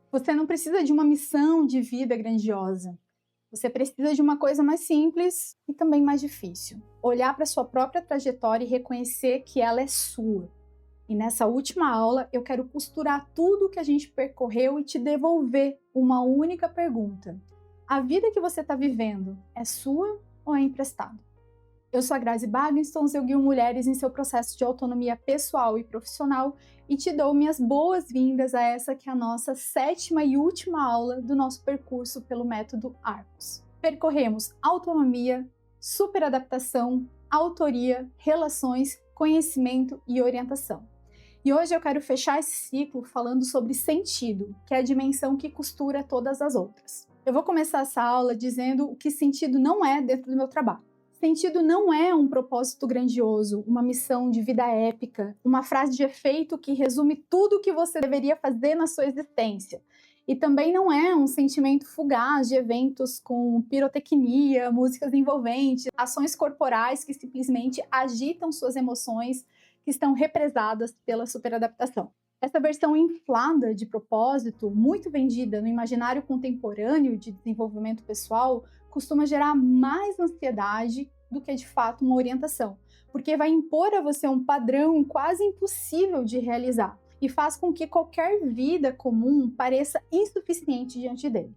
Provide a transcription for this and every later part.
Você não precisa de uma missão de vida grandiosa. Você precisa de uma coisa mais simples e também mais difícil. Olhar para sua própria trajetória e reconhecer que ela é sua. E nessa última aula, eu quero costurar tudo que a gente percorreu e te devolver uma única pergunta. A vida que você está vivendo é sua ou é emprestada? Eu sou a Grazi Bagenston, eu guio mulheres em seu processo de autonomia pessoal e profissional e te dou minhas boas-vindas a essa que é a nossa 7ª e última aula do nosso percurso pelo método Arcos. Percorremos autonomia, superadaptação, autoria, relações, conhecimento e orientação. E hoje eu quero fechar esse ciclo falando sobre sentido, que é a dimensão que costura todas as outras. Eu vou começar essa aula dizendo o que sentido não é dentro do meu trabalho. Sentido não é um propósito grandioso, uma missão de vida épica, uma frase de efeito que resume tudo o que você deveria fazer na sua existência. E também não é um sentimento fugaz de eventos com pirotecnia, músicas envolventes, ações corporais que simplesmente agitam suas emoções que estão represadas pela superadaptação. Essa versão inflada de propósito, muito vendida no imaginário contemporâneo de desenvolvimento pessoal, costuma gerar mais ansiedade do que de fato uma orientação, porque vai impor a você um padrão quase impossível de realizar e faz com que qualquer vida comum pareça insuficiente diante dele.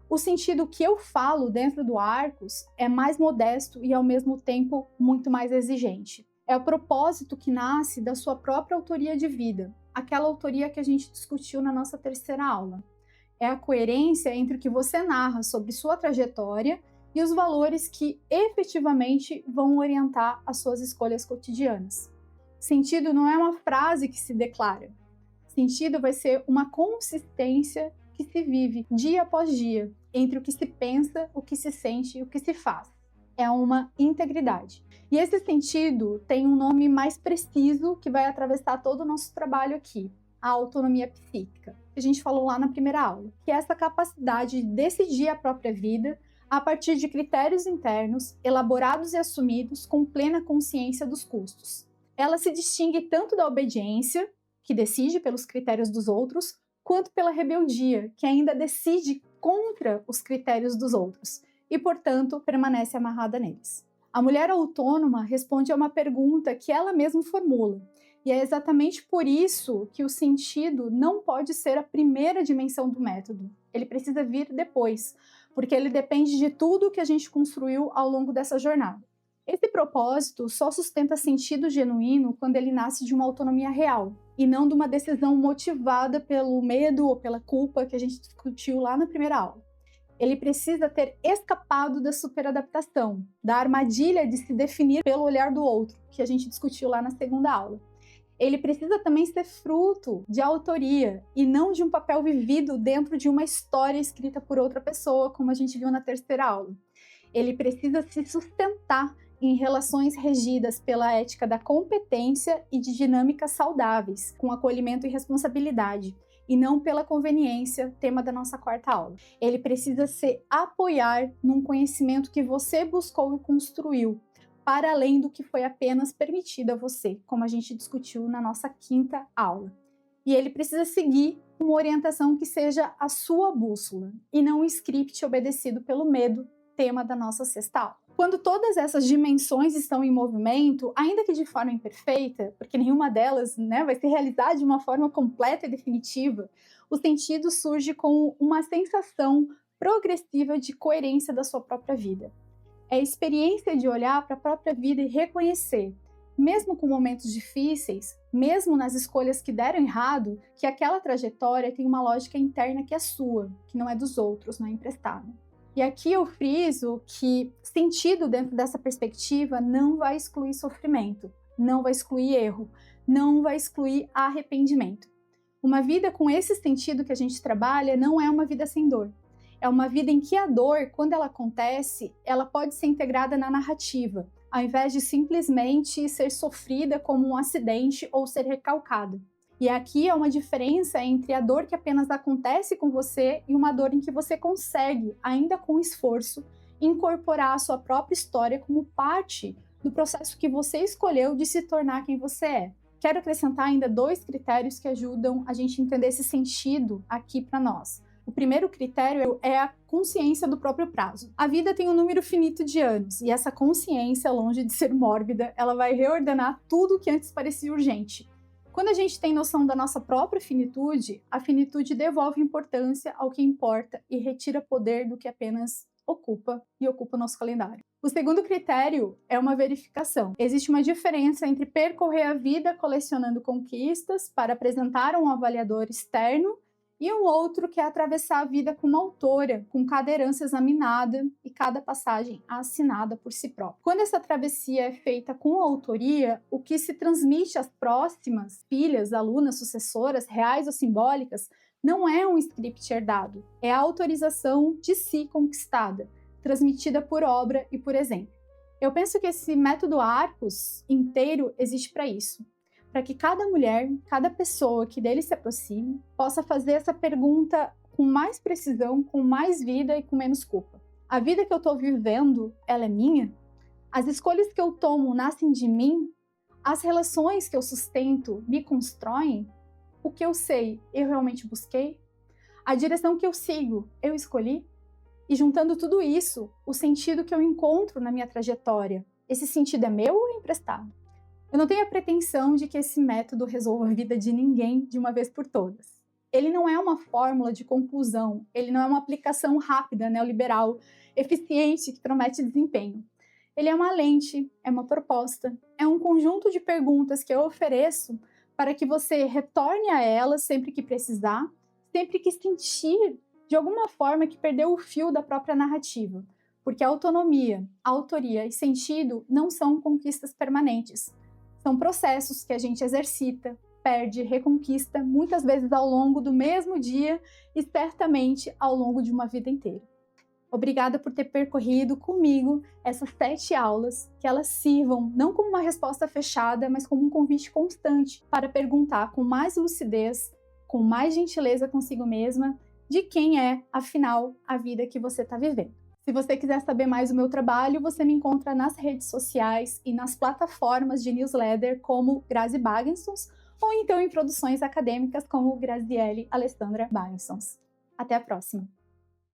O sentido que eu falo dentro do Arcos é mais modesto e ao mesmo tempo muito mais exigente. É o propósito que nasce da sua própria autoria de vida, aquela autoria que a gente discutiu na nossa 3ª aula. É a coerência entre o que você narra sobre sua trajetória e os valores que efetivamente vão orientar as suas escolhas cotidianas. Sentido não é uma frase que se declara. Sentido vai ser uma consistência que se vive dia após dia entre o que se pensa, o que se sente e o que se faz. É uma integridade. E esse sentido tem um nome mais preciso que vai atravessar todo o nosso trabalho aqui, a autonomia psíquica, que a gente falou lá na 1ª aula, que é essa capacidade de decidir a própria vida a partir de critérios internos, elaborados e assumidos com plena consciência dos custos. Ela se distingue tanto da obediência, que decide pelos critérios dos outros, quanto pela rebeldia, que ainda decide contra os critérios dos outros e, portanto, permanece amarrada neles. A mulher autônoma responde a uma pergunta que ela mesma formula, e é exatamente por isso que o sentido não pode ser a primeira dimensão do método. Ele precisa vir depois, porque ele depende de tudo que a gente construiu ao longo dessa jornada. Esse propósito só sustenta sentido genuíno quando ele nasce de uma autonomia real, e não de uma decisão motivada pelo medo ou pela culpa que a gente discutiu lá na 1ª aula. Ele precisa ter escapado da superadaptação, da armadilha de se definir pelo olhar do outro, que a gente discutiu lá na 2ª aula. Ele precisa também ser fruto de autoria e não de um papel vivido dentro de uma história escrita por outra pessoa, como a gente viu na 3ª aula. Ele precisa se sustentar em relações regidas pela ética da competência e de dinâmicas saudáveis, com acolhimento e responsabilidade, e não pela conveniência, tema da nossa 4ª aula. Ele precisa se apoiar num conhecimento que você buscou e construiu, para além do que foi apenas permitido a você, como a gente discutiu na nossa 5ª aula. E ele precisa seguir uma orientação que seja a sua bússola, e não um script obedecido pelo medo, tema da nossa 6ª aula. Quando todas essas dimensões estão em movimento, ainda que de forma imperfeita, porque nenhuma delas, vai se realizar de uma forma completa e definitiva, o sentido surge com uma sensação progressiva de coerência da sua própria vida. É a experiência de olhar para a própria vida e reconhecer, mesmo com momentos difíceis, mesmo nas escolhas que deram errado, que aquela trajetória tem uma lógica interna que é sua, que não é dos outros, não é emprestada. E aqui eu friso que sentido dentro dessa perspectiva não vai excluir sofrimento, não vai excluir erro, não vai excluir arrependimento. Uma vida com esse sentido que a gente trabalha não é uma vida sem dor. É uma vida em que a dor, quando ela acontece, ela pode ser integrada na narrativa, ao invés de simplesmente ser sofrida como um acidente ou ser recalcada. E aqui é uma diferença entre a dor que apenas acontece com você e uma dor em que você consegue, ainda com esforço, incorporar a sua própria história como parte do processo que você escolheu de se tornar quem você é. quero acrescentar ainda 2 critérios que ajudam a gente a entender esse sentido aqui para nós. O primeiro critério é a consciência do próprio prazo. A vida tem um número finito de anos, e essa consciência, longe de ser mórbida, ela vai reordenar tudo que antes parecia urgente. Quando a gente tem noção da nossa própria finitude, a finitude devolve importância ao que importa e retira poder do que apenas ocupa o nosso calendário. O segundo critério é uma verificação. Existe uma diferença entre percorrer a vida colecionando conquistas para apresentar a um avaliador externo e um outro que é atravessar a vida como autora, com cada herança examinada e cada passagem assinada por si própria. Quando essa travessia é feita com autoria, o que se transmite às próximas filhas, alunas, sucessoras, reais ou simbólicas, não é um script herdado, é a autorização de si conquistada, transmitida por obra e por exemplo. Eu penso que esse método Arcos inteiro existe para isso. Para que cada mulher, cada pessoa que dele se aproxime, possa fazer essa pergunta com mais precisão, com mais vida e com menos culpa. A vida que eu estou vivendo, ela é minha? As escolhas que eu tomo nascem de mim? As relações que eu sustento me constroem? O que eu sei, eu realmente busquei? A direção que eu sigo, eu escolhi? E juntando tudo isso, o sentido que eu encontro na minha trajetória, esse sentido é meu ou é emprestado? Eu não tenho a pretensão de que esse método resolva a vida de ninguém de uma vez por todas. Ele não é uma fórmula de conclusão, ele não é uma aplicação rápida, neoliberal, eficiente, que promete desempenho. Ele é uma lente, é uma proposta, é um conjunto de perguntas que eu ofereço para que você retorne a elas sempre que precisar, sempre que sentir de alguma forma que perdeu o fio da própria narrativa. Porque a autonomia, a autoria e sentido não são conquistas permanentes. São processos que a gente exercita, perde, reconquista, muitas vezes ao longo do mesmo dia e certamente ao longo de uma vida inteira. Obrigada por ter percorrido comigo essas 7 aulas, que elas sirvam não como uma resposta fechada, mas como um convite constante para perguntar com mais lucidez, com mais gentileza consigo mesma, de quem é, afinal, a vida que você está vivendo. Se você quiser saber mais do meu trabalho, você me encontra nas redes sociais e nas plataformas de newsletter como Grazi Bagensons, ou então em produções acadêmicas como Graziele Alessandra Bagensons. Até a próxima!